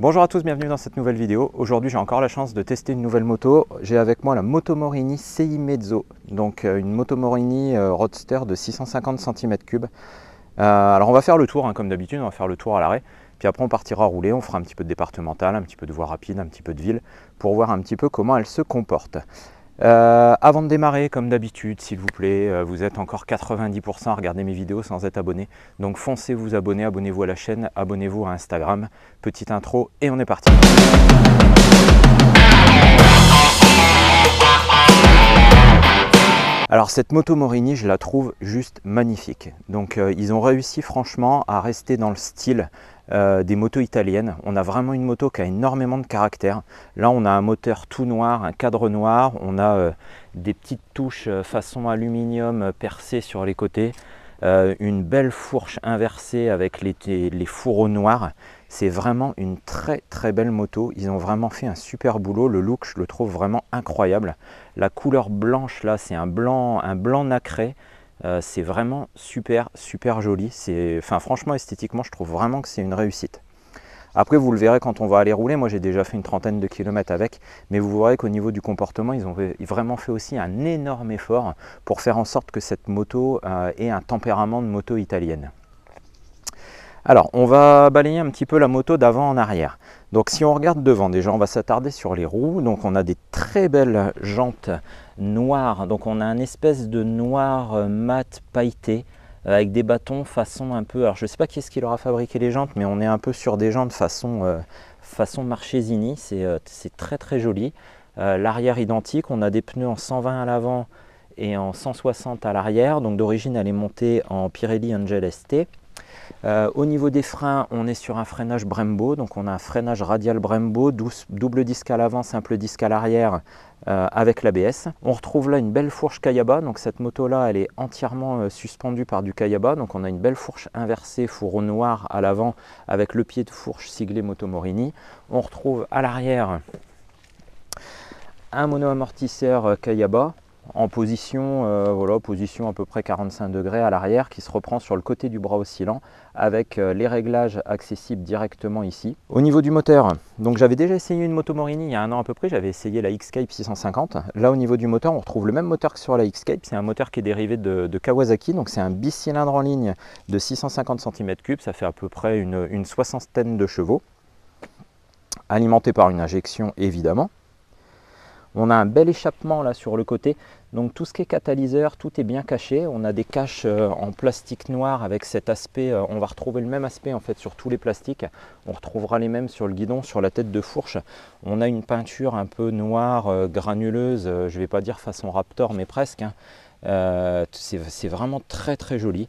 Bonjour à tous, bienvenue dans cette nouvelle vidéo. Aujourd'hui j'ai encore la chance de tester une nouvelle moto. J'ai avec moi la Moto Morini CI Mezzo, donc une Moto Morini Roadster de 650 cm3. Alors on va faire le tour, comme d'habitude, on va faire le tour à l'arrêt. Puis après on partira rouler, on fera un petit peu de départemental, un petit peu de voie rapide, un petit peu de ville, pour voir un petit peu comment elle se comporte. Avant de démarrer, comme d'habitude, s'il vous plaît, vous êtes encore 90% à regarder mes vidéos sans être abonné. Donc foncez vous abonner, abonnez-vous à la chaîne, abonnez-vous à Instagram. Petite intro et on est parti. Alors cette Moto Morini, je la trouve juste magnifique. Donc ils ont réussi franchement à rester dans le style des motos italiennes. On a vraiment une moto qui a énormément de caractère. Là on a un moteur tout noir, un cadre noir, on a des petites touches façon aluminium percées sur les côtés, une belle fourche inversée avec les fourreaux noirs. C'est vraiment une très très belle moto, ils ont vraiment fait un super boulot, le look je le trouve vraiment incroyable. La couleur blanche là, c'est un blanc nacré. C'est vraiment super joli. Franchement esthétiquement je trouve vraiment que c'est une réussite. Après vous le verrez quand on va aller rouler, moi j'ai déjà fait une trentaine de kilomètres avec, mais vous verrez qu'au niveau du comportement ils ont vraiment fait aussi un énorme effort pour faire en sorte que cette moto ait un tempérament de moto italienne. Alors on va balayer un petit peu la moto d'avant en arrière. Donc si on regarde devant, déjà on va s'attarder sur les roues. Donc on a des très belles jantes noires, donc on a un espèce de noir mat pailleté avec des bâtons façon un peu, alors je ne sais pas qui est-ce qui leur a fabriqué les jantes, mais on est un peu sur des jantes façon Marchesini, c'est très joli. L'arrière identique, on a des pneus en 120 à l'avant et en 160 à l'arrière, donc d'origine elle est montée en Pirelli Angel ST. Au niveau des freins, on est sur un freinage Brembo, donc on a un freinage radial Brembo, double disque à l'avant, simple disque à l'arrière avec l'ABS. On retrouve là une belle fourche Kayaba, donc cette moto là elle est entièrement suspendue par du Kayaba, donc on a une belle fourche inversée, fourreau noir à l'avant avec le pied de fourche siglé Moto Morini. On retrouve à l'arrière un mono-amortisseur Kayaba en position, position à peu près 45 degrés à l'arrière qui se reprend sur le côté du bras oscillant avec les réglages accessibles directement ici. Au niveau du moteur, donc j'avais déjà essayé une Moto Morini il y a un an à peu près, j'avais essayé la X-Cape 650. Là au niveau du moteur, on retrouve le même moteur que sur la X-Cape, c'est un moteur qui est dérivé de Kawasaki, donc c'est un bicylindre en ligne de 650 cm3, ça fait à peu près une soixantaine de chevaux, alimenté par une injection évidemment. On a un bel échappement là sur le côté, donc tout ce qui est catalyseur, tout est bien caché. On a des caches en plastique noir avec cet aspect, on va retrouver le même aspect en fait sur tous les plastiques. On retrouvera les mêmes sur le guidon, sur la tête de fourche. On a une peinture un peu noire, granuleuse, je ne vais pas dire façon Raptor mais presque. C'est vraiment très joli.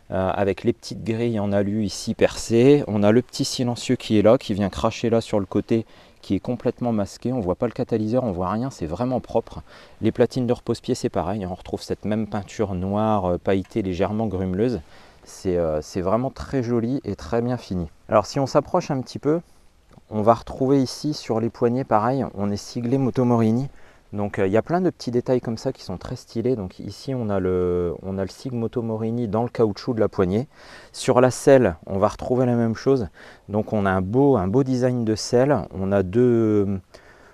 Avec les petites grilles en alu ici percées. On a le petit silencieux qui est là, qui vient cracher là sur le côté, qui est complètement masqué, on ne voit pas le catalyseur, on ne voit rien, c'est vraiment propre. Les platines de repose-pied c'est pareil, on retrouve cette même peinture noire pailletée légèrement grumeleuse. C'est vraiment très joli et très bien fini. Alors si on s'approche un petit peu, on va retrouver ici sur les poignets pareil, on est siglé Moto Morini. Donc il y a plein de petits détails comme ça qui sont très stylés. Donc ici on a le sigle Moto Morini dans le caoutchouc de la poignée. Sur la selle, on va retrouver la même chose. Donc on a un beau design de selle. On a deux,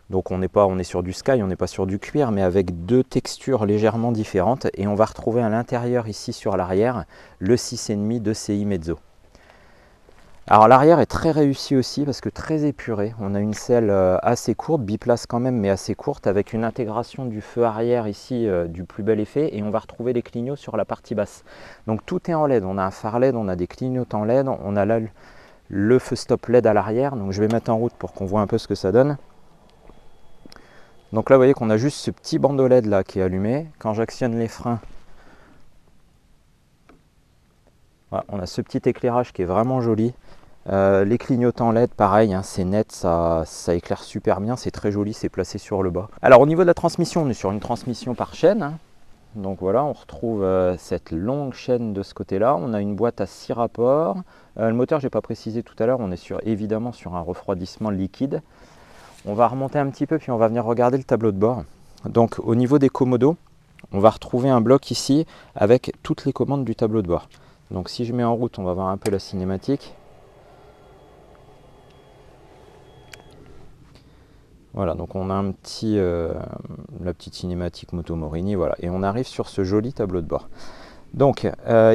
donc on est sur du sky, on n'est pas sur du cuir, mais avec deux textures légèrement différentes. Et on va retrouver à l'intérieur ici sur l'arrière le 6,5 de CI Mezzo. Alors l'arrière est très réussi aussi parce que très épuré. On a une selle assez courte, biplace quand même mais assez courte, avec une intégration du feu arrière ici du plus bel effet, et on va retrouver les clignots sur la partie basse. Donc tout est en LED, on a un phare LED, on a des clignotants LED, on a là le feu stop LED à l'arrière. Donc je vais mettre en route pour qu'on voit un peu ce que ça donne. Donc là vous voyez qu'on a juste ce petit bandeau LED là qui est allumé. Quand j'actionne les freins, voilà, on a ce petit éclairage qui est vraiment joli. Les clignotants LED, pareil, c'est net, ça éclaire super bien, c'est très joli, c'est placé sur le bas. Alors au niveau de la transmission, on est sur une transmission par chaîne. Donc voilà, on retrouve cette longue chaîne de ce côté-là. On a une boîte à 6 rapports. Le moteur, je n'ai pas précisé tout à l'heure, on est évidemment sur un refroidissement liquide. On va remonter un petit peu, puis on va venir regarder le tableau de bord. Donc au niveau des commodos, on va retrouver un bloc ici avec toutes les commandes du tableau de bord. Donc si je mets en route, on va voir un peu la cinématique. Voilà, donc on a la petite cinématique Moto Morini, voilà, et on arrive sur ce joli tableau de bord. Donc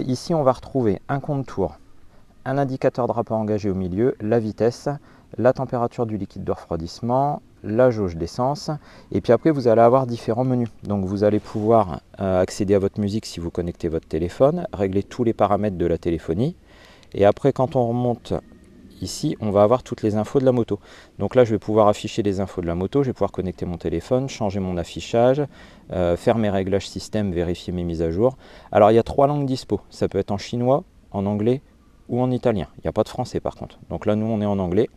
ici on va retrouver un contour, un indicateur de rapport engagé au milieu, la vitesse, la température du liquide de refroidissement, la jauge d'essence, et puis après vous allez avoir différents menus. Donc vous allez pouvoir accéder à votre musique si vous connectez votre téléphone, régler tous les paramètres de la téléphonie, et après quand on remonte ici, on va avoir toutes les infos de la moto. Donc là je vais pouvoir afficher les infos de la moto, je vais pouvoir connecter mon téléphone, changer mon affichage, faire mes réglages système, vérifier mes mises à jour. Alors il y a 3 langues dispo, ça peut être en chinois, en anglais ou en italien. Il n'y a pas de français par contre. Donc là nous on est en anglais.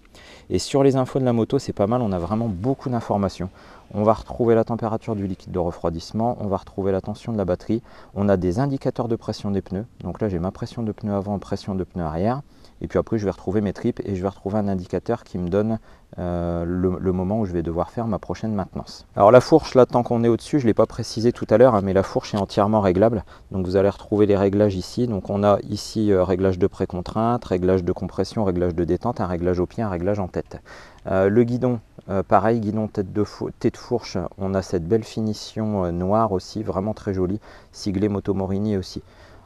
Et sur les infos de la moto c'est pas mal, on a vraiment beaucoup d'informations. On va retrouver la température du liquide de refroidissement, on va retrouver la tension de la batterie, on a des indicateurs de pression des pneus. Donc là j'ai ma pression de pneu avant, pression de pneu arrière. Et puis après je vais retrouver mes tripes et je vais retrouver un indicateur qui me donne le moment où je vais devoir faire ma prochaine maintenance. Alors la fourche, là tant qu'on est au-dessus, je ne l'ai pas précisé tout à l'heure, hein, mais la fourche est entièrement réglable. Donc vous allez retrouver les réglages ici. Donc on a ici réglage de précontrainte, réglage de compression, réglage de détente, un réglage au pied, un réglage en tête. Le guidon, pareil, guidon tête de fourche, on a cette belle finition noire aussi, vraiment très jolie, siglé Moto Morini aussi.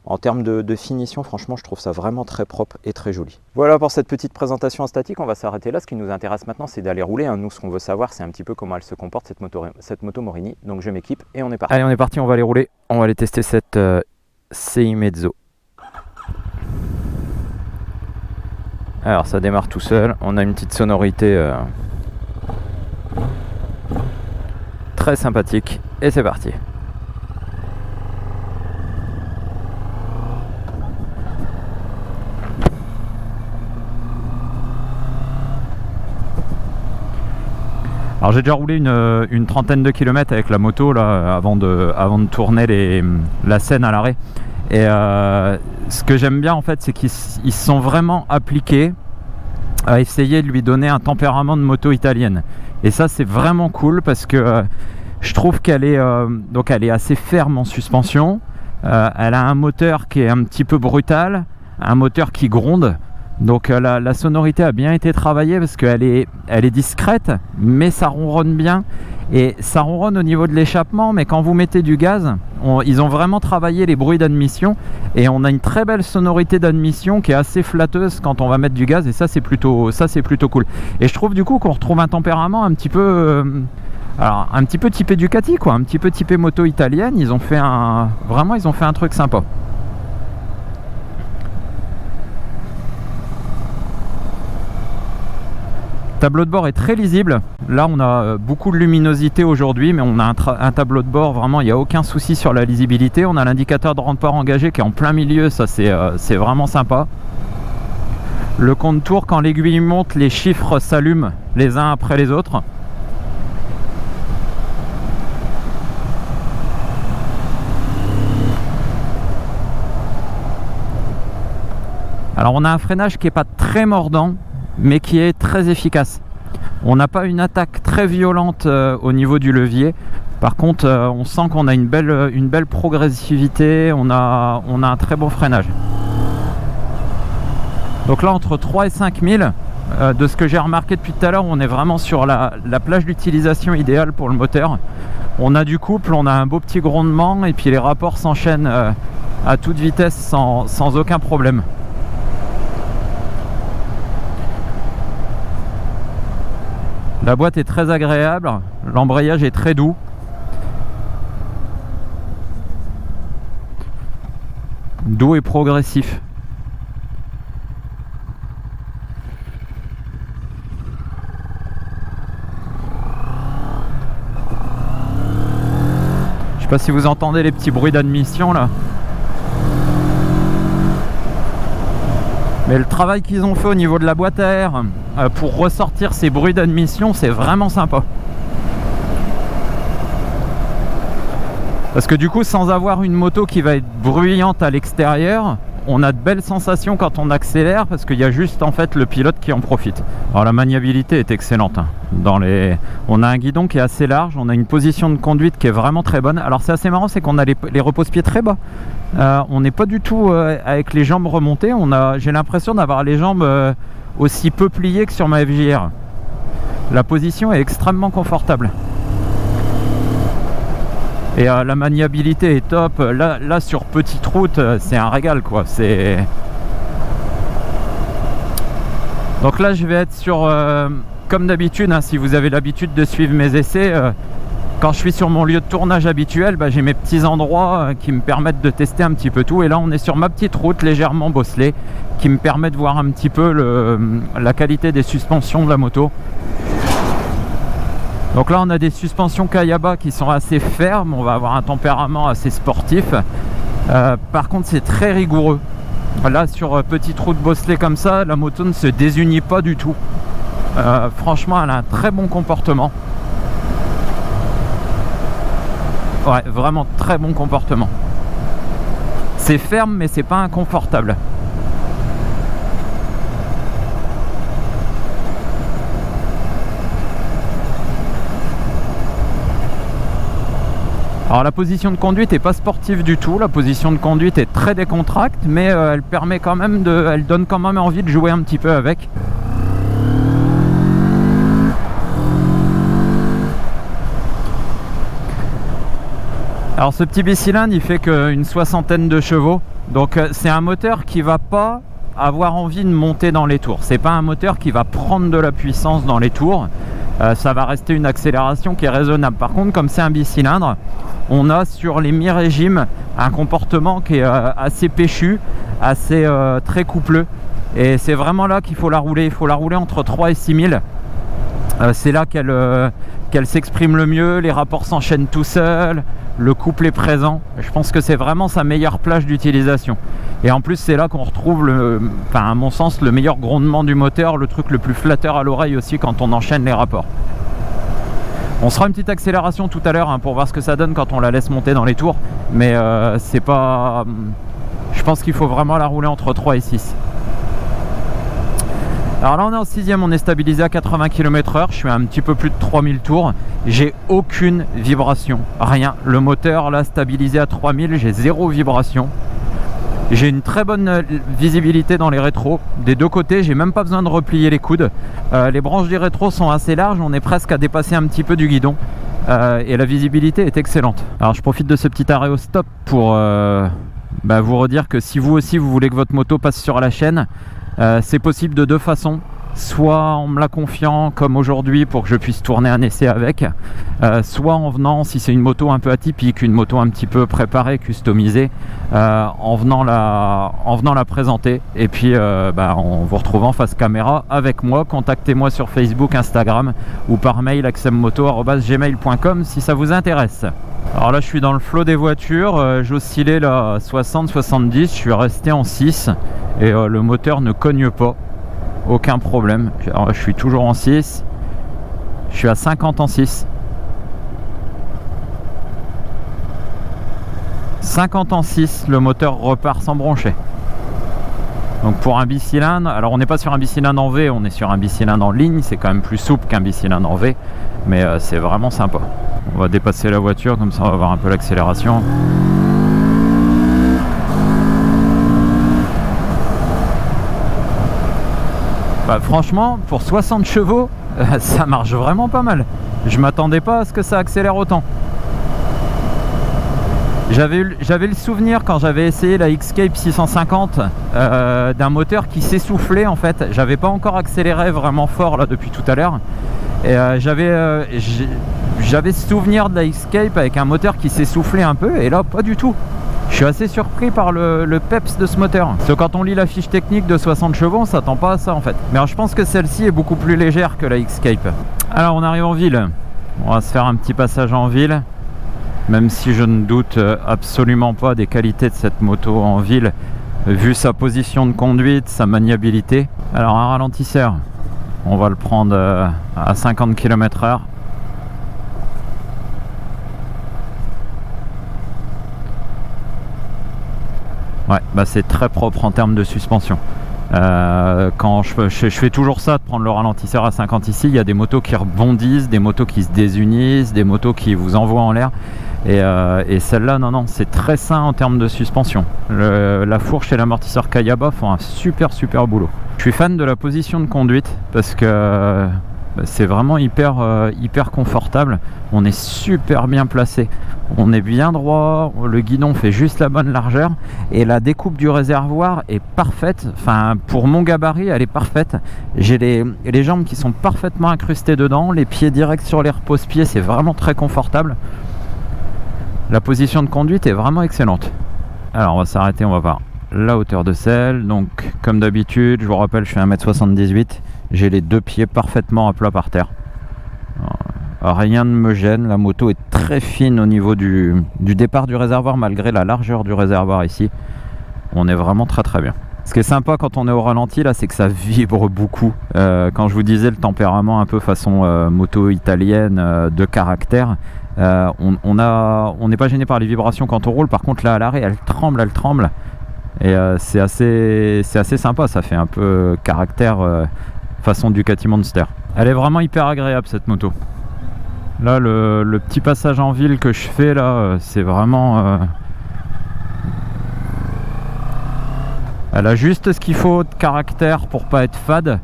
En termes de finition, franchement, je trouve ça vraiment très propre et très joli. Voilà pour cette petite présentation en statique, on va s'arrêter là. Ce qui nous intéresse maintenant, c'est d'aller rouler. Nous, ce qu'on veut savoir, c'est un petit peu comment elle se comporte, cette moto Morini. Donc je m'équipe et on est parti. Allez, on est parti, on va aller rouler. On va aller tester cette CI Mezzo. Alors, ça démarre tout seul. On a une petite sonorité très sympathique. Et c'est parti. Alors j'ai déjà roulé une trentaine de kilomètres avec la moto là, avant de tourner la scène à l'arrêt. Et ce que j'aime bien en fait, c'est qu'ils se sont vraiment appliqués à essayer de lui donner un tempérament de moto italienne. Et ça c'est vraiment cool parce que je trouve qu'elle est, elle est assez ferme en suspension. Elle a un moteur qui est un petit peu brutal, un moteur qui gronde. Donc la sonorité a bien été travaillée parce qu'elle est discrète, mais ça ronronne bien. Et ça ronronne au niveau de l'échappement, mais quand vous mettez du gaz, ils ont vraiment travaillé les bruits d'admission. Et on a une très belle sonorité d'admission qui est assez flatteuse quand on va mettre du gaz. Et ça c'est plutôt cool. Et je trouve du coup qu'on retrouve un tempérament un petit peu... un petit peu typé Ducati, quoi, un petit peu typé moto italienne. Ils ont fait un truc sympa. Le tableau de bord est très lisible. Là on a beaucoup de luminosité aujourd'hui, mais on a un tableau de bord, vraiment il n'y a aucun souci sur la lisibilité. On a l'indicateur de rapport engagé qui est en plein milieu, ça c'est vraiment sympa. Le compte-tour, quand l'aiguille monte, les chiffres s'allument les uns après les autres. Alors on a un freinage qui n'est pas très mordant, mais qui est très efficace. On n'a pas une attaque très violente au niveau du levier. Par contre, on sent qu'on a une belle progressivité, on a un très bon freinage. Donc là, entre 3 et 5 000, de ce que j'ai remarqué depuis tout à l'heure, on est vraiment sur la plage d'utilisation idéale pour le moteur. On a du couple, on a un beau petit grondement, et puis les rapports s'enchaînent à toute vitesse sans aucun problème. La boîte est très agréable, l'embrayage est très doux. Doux et progressif. Je sais pas si vous entendez les petits bruits d'admission là. Mais le travail qu'ils ont fait au niveau de la boîte à air pour ressortir ces bruits d'admission, c'est vraiment sympa. Parce que du coup, sans avoir une moto qui va être bruyante à l'extérieur, on a de belles sensations quand on accélère parce qu'il y a juste en fait le pilote qui en profite. Alors la maniabilité est excellente. On a un guidon qui est assez large, on a une position de conduite qui est vraiment très bonne. Alors c'est assez marrant, c'est qu'on a les repose-pieds très bas. On n'est pas du tout avec les jambes remontées. J'ai l'impression d'avoir les jambes aussi peu pliées que sur ma FJR. La position est extrêmement confortable. Et la maniabilité est top. Là sur petite route, c'est un régal quoi. Donc là je vais être sur, comme d'habitude, hein, si vous avez l'habitude de suivre mes essais, quand je suis sur mon lieu de tournage habituel, j'ai mes petits endroits qui me permettent de tester un petit peu tout. Et là on est sur ma petite route légèrement bosselée qui me permet de voir un petit peu la qualité des suspensions de la moto. Donc là on a des suspensions Kayaba qui sont assez fermes, on va avoir un tempérament assez sportif. Par contre c'est très rigoureux. Là sur petite route bosselée comme ça, la moto ne se désunit pas du tout. Franchement elle a un très bon comportement. Ouais, vraiment très bon comportement. C'est ferme mais c'est pas inconfortable. Alors la position de conduite n'est pas sportive du tout, la position de conduite est très décontracte, mais elle permet quand même elle donne quand même envie de jouer un petit peu avec. Alors ce petit bicylindre il fait qu'une 60aine de chevaux, donc c'est un moteur qui va pas avoir envie de monter dans les tours, c'est pas un moteur qui va prendre de la puissance dans les tours. Ça va rester une accélération qui est raisonnable. Par contre, comme c'est un bicylindre, on a sur les mi-régimes un comportement qui est assez péchu, assez très coupleux. Et c'est vraiment là qu'il faut la rouler. Il faut la rouler entre 3 et 6 000. C'est là qu'elle s'exprime le mieux, les rapports s'enchaînent tout seuls, le couple est présent. Je pense que c'est vraiment sa meilleure plage d'utilisation. Et en plus c'est là qu'on retrouve à mon sens le meilleur grondement du moteur, le truc le plus flatteur à l'oreille aussi quand on enchaîne les rapports. On se fera une petite accélération tout à l'heure pour voir ce que ça donne quand on la laisse monter dans les tours, mais c'est pas... Je pense qu'il faut vraiment la rouler entre 3 et 6. Alors là on est en 6ème, on est stabilisé à 80 km/h, je suis à un petit peu plus de 3000 tours, j'ai aucune vibration, rien. Le moteur là stabilisé à 3000, j'ai 0 vibration. J'ai une très bonne visibilité dans les rétros, des deux côtés, j'ai même pas besoin de replier les coudes. Les branches du rétro sont assez larges, on est presque à dépasser un petit peu du guidon. Et la visibilité est excellente. Alors je profite de ce petit arrêt au stop pour vous redire que si vous aussi vous voulez que votre moto passe sur la chaîne, c'est possible de deux façons. Soit en me la confiant comme aujourd'hui pour que je puisse tourner un essai avec, soit en venant, si c'est une moto un peu atypique, une moto un petit peu préparée, customisée, en venant la présenter. Et puis en vous retrouvant face caméra avec moi. Contactez-moi sur Facebook, Instagram ou par mail axemmoto@gmail.com si ça vous intéresse. Alors là je suis dans le flot des voitures, j'oscillais là 60-70, je suis resté en 6 et le moteur ne cogne pas. Aucun problème. Alors, je suis toujours en 6. Je suis à 50 en 6. 50 en 6, le moteur repart sans broncher. Donc pour un bicylindre, alors on n'est pas sur un bicylindre en V, on est sur un bicylindre en ligne, c'est quand même plus souple qu'un bicylindre en V, mais c'est vraiment sympa. On va dépasser la voiture, comme ça on va voir un peu l'accélération. Franchement, pour 60 chevaux, ça marche vraiment pas mal. Je m'attendais pas à ce que ça accélère autant. J'avais le souvenir quand j'avais essayé la X-Cape 650 d'un moteur qui s'essoufflait en fait. J'avais pas encore accéléré vraiment fort là depuis tout à l'heure. Et j'avais ce souvenir de la X-Cape avec un moteur qui s'essoufflait un peu et là pas du tout. Je suis assez surpris par le peps de ce moteur. Parce que quand on lit la fiche technique de 60 chevaux, on s'attend pas à ça en fait. Mais alors, je pense que celle-ci est beaucoup plus légère que la X-Cape. Alors on arrive en ville. On va se faire un petit passage en ville. Même si je ne doute absolument pas des qualités de cette moto en ville, vu sa position de conduite, sa maniabilité. Alors un ralentisseur, on va le prendre à 50 km/h. Ouais, c'est très propre en termes de suspension. Quand je fais toujours ça, de prendre le ralentisseur à 50 ici, il y a des motos qui rebondissent, des motos qui se désunissent, des motos qui vous envoient en l'air. Et celle-là, non, c'est très sain en termes de suspension. La fourche et l'amortisseur Kayaba font un super boulot. Je suis fan de la position de conduite parce que c'est vraiment hyper confortable. On est super bien placé, on est bien droit, le guidon fait juste la bonne largeur et la découpe du réservoir est parfaite. Enfin, pour mon gabarit, elle est parfaite. J'ai les jambes qui sont parfaitement incrustées dedans, les pieds directs sur les repose-pieds, c'est vraiment très confortable. La position de conduite est vraiment excellente. Alors on va s'arrêter, on va voir la hauteur de selle. Donc comme d'habitude, je vous rappelle, je fais 1m78, j'ai les deux pieds parfaitement à plat par terre. Rien ne me gêne, la moto est très fine au niveau du départ du réservoir malgré la largeur du réservoir ici. On est vraiment très très bien. Ce qui est sympa quand on est au ralenti là, c'est que ça vibre beaucoup. Quand je vous disais le tempérament un peu façon moto italienne de caractère, on n'est pas gêné par les vibrations quand on roule. Par contre là à l'arrêt, elle tremble. Et c'est assez sympa, ça fait un peu caractère façon Ducati Monster. Elle est vraiment hyper agréable cette moto. Là le petit passage en ville que je fais là, c'est vraiment... Elle a juste ce qu'il faut de caractère pour pas être fade,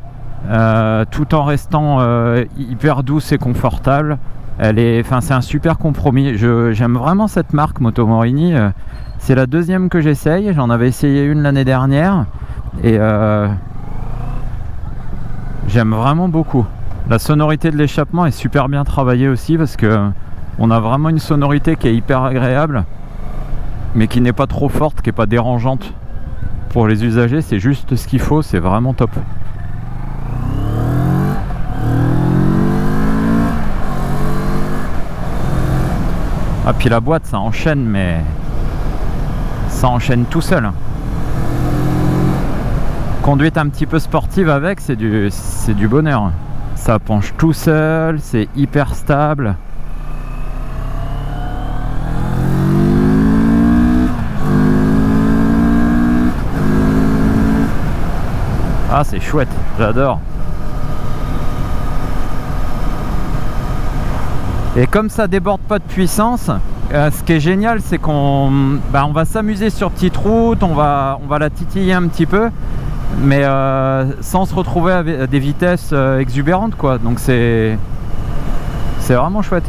tout en restant hyper douce et confortable. C'est un super compromis. J'aime vraiment cette marque Moto Morini. C'est la deuxième que j'essaye. J'en avais essayé une l'année dernière et j'aime vraiment beaucoup. La sonorité de l'échappement est super bien travaillée aussi parce que on a vraiment une sonorité qui est hyper agréable, mais qui n'est pas trop forte, qui n'est pas dérangeante. Pour les usagers, c'est juste ce qu'il faut, c'est vraiment top. Ah, puis la boîte, ça enchaîne, mais ça enchaîne tout seul. Conduite un petit peu sportive avec, c'est du bonheur. Ça penche tout seul, c'est hyper stable. Ah, c'est chouette, j'adore. Et comme ça déborde pas de puissance, ce qui est génial, c'est qu'on va s'amuser sur petite route, on va la titiller un petit peu, mais sans se retrouver à des vitesses exubérantes, quoi. Donc c'est vraiment chouette.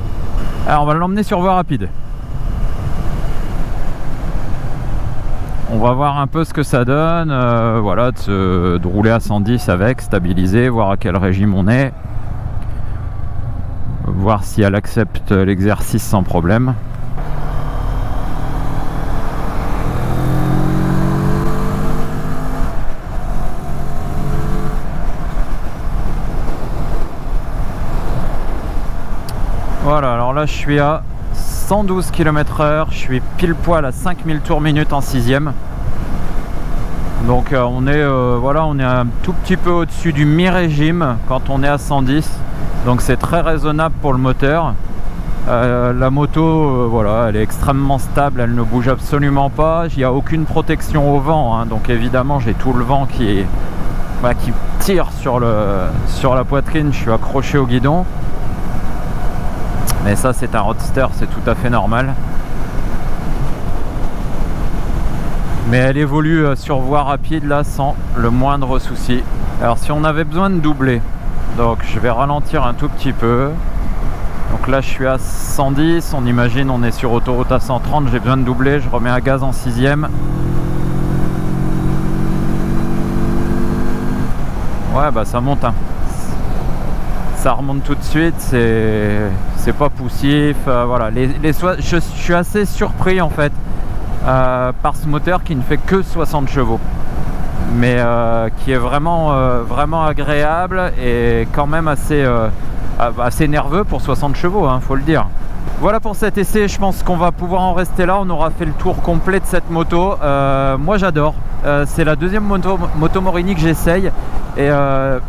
Alors on va l'emmener sur voie rapide. On va voir un peu ce que ça donne, voilà, de rouler à 110 avec, stabiliser, voir à quel régime on est, voir si elle accepte l'exercice sans problème. Voilà, alors là je suis à 112 km/h, je suis pile poil à 5000 tours minute en 6ème. Donc on est un tout petit peu au-dessus du mi-régime quand on est à 110. Donc c'est très raisonnable pour le moteur. La moto, voilà, elle est extrêmement stable, elle ne bouge absolument pas. Il n'y a aucune protection au vent, hein, donc évidemment j'ai tout le vent qui tire sur la poitrine. Je suis accroché au guidon. Mais ça, c'est un roadster, c'est tout à fait normal. Mais elle évolue sur voie rapide là sans le moindre souci. Alors si on avait besoin de doubler, donc je vais ralentir un tout petit peu. Donc là je suis à 110, on imagine on est sur autoroute à 130, j'ai besoin de doubler, je remets un gaz en 6ème. Ouais, bah ça monte, hein. Ça remonte tout de suite, c'est pas poussif, voilà. Je suis assez surpris en fait par ce moteur qui ne fait que 60 chevaux, mais qui est vraiment agréable et quand même assez nerveux pour 60 chevaux, hein, faut le dire. Voilà pour cet essai, je pense qu'on va pouvoir en rester là. On aura fait le tour complet de cette moto. Moi j'adore, c'est la deuxième moto Morini que j'essaye et je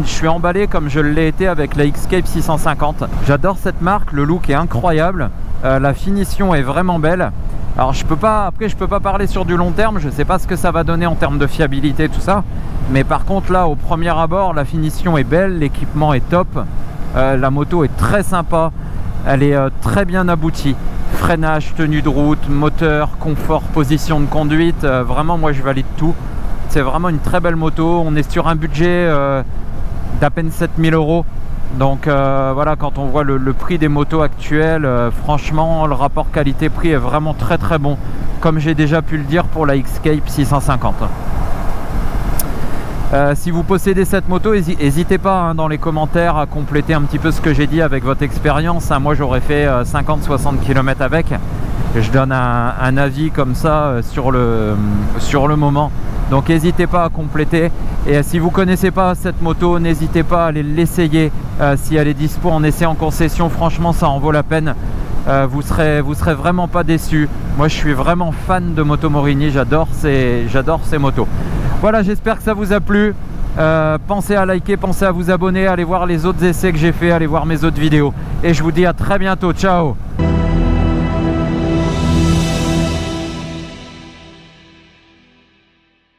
suis emballé comme je l'ai été avec la X-Cape 650. J'adore cette marque, le look est incroyable, la finition est vraiment belle. Alors je peux pas parler sur du long terme, je sais pas ce que ça va donner en termes de fiabilité, tout ça, mais par contre là au premier abord la finition est belle, l'équipement est top, la moto est très sympa. Elle est très bien aboutie, freinage, tenue de route, moteur, confort, position de conduite, vraiment moi je valide tout. C'est vraiment une très belle moto, on est sur un budget d'à peine 7000 €. Donc voilà, quand on voit le prix des motos actuelles, franchement le rapport qualité-prix est vraiment très très bon, comme j'ai déjà pu le dire pour la Xscape 650. Si vous possédez cette moto, n'hésitez pas hein, dans les commentaires à compléter un petit peu ce que j'ai dit avec votre expérience. Moi j'aurais fait 50-60 km avec. Je donne un avis comme ça sur le moment. Donc n'hésitez pas à compléter. Et si vous ne connaissez pas cette moto, n'hésitez pas à aller l'essayer. Si elle est dispo en essai en concession, franchement ça en vaut la peine. Vous serez vraiment pas déçus. Moi je suis vraiment fan de Moto Morini, j'adore ces motos. Voilà, j'espère que ça vous a plu. Pensez à liker, pensez à vous abonner, allez voir les autres essais que j'ai fait, allez voir mes autres vidéos. Et je vous dis à très bientôt, ciao.